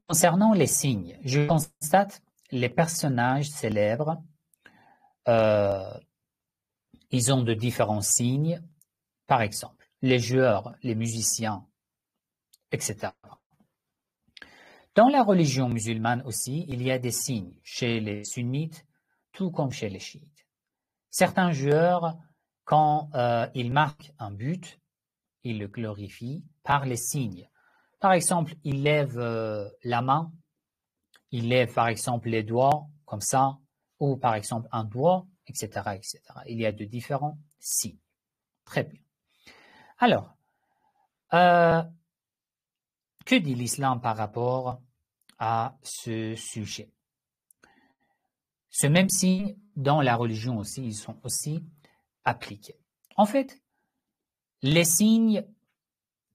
Concernant les signes, je constate les personnages célèbres, ils ont de différents signes, par exemple, les joueurs, les musiciens, etc. Dans la religion musulmane aussi, il y a des signes chez les sunnites, tout comme chez les chiites. Certains joueurs, quand ils marquent un but, ils le glorifient par les signes. Par exemple, ils lèvent la main, ils lèvent par exemple les doigts, comme ça, ou par exemple un doigt, etc., etc. Il y a de différents signes. Très bien. Alors, que dit l'islam par rapport à ce sujet? Ce même signe, dans la religion aussi, ils sont aussi appliqués. En fait, les signes,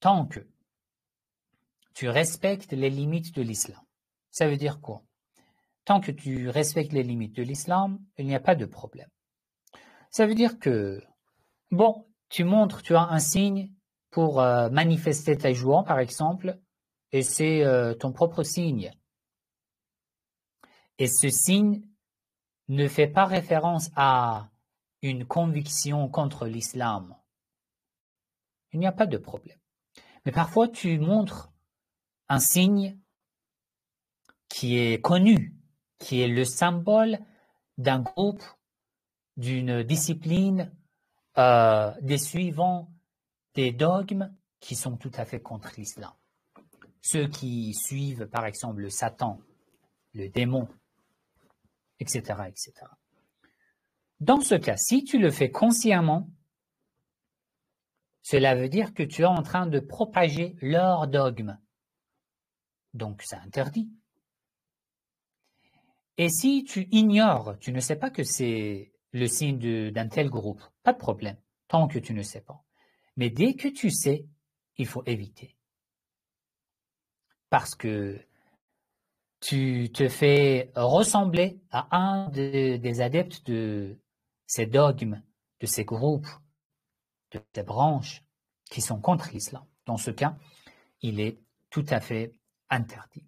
tant que tu respectes les limites de l'islam, ça veut dire quoi? Tant que tu respectes les limites de l'islam, il n'y a pas de problème. Ça veut dire que, bon, tu montres, tu as un signe pour manifester ta joie, par exemple, et c'est ton propre signe. Et ce signe ne fait pas référence à une conviction contre l'islam. Il n'y a pas de problème. Mais parfois, tu montres un signe qui est connu, qui est le symbole d'un groupe, d'une discipline, des suivants des dogmes qui sont tout à fait contre l'islam. Ceux qui suivent, par exemple, le Satan, le démon, etc., etc. Dans ce cas, si tu le fais consciemment, cela veut dire que tu es en train de propager leur dogme. Donc, c'est interdit. Et si tu ignores, tu ne sais pas que c'est le signe d'un tel groupe, pas de problème, tant que tu ne sais pas. Mais dès que tu sais, il faut éviter. Parce que tu te fais ressembler à un des adeptes de ces dogmes, de ces groupes, de ces branches qui sont contre l'islam. Dans ce cas, il est tout à fait interdit.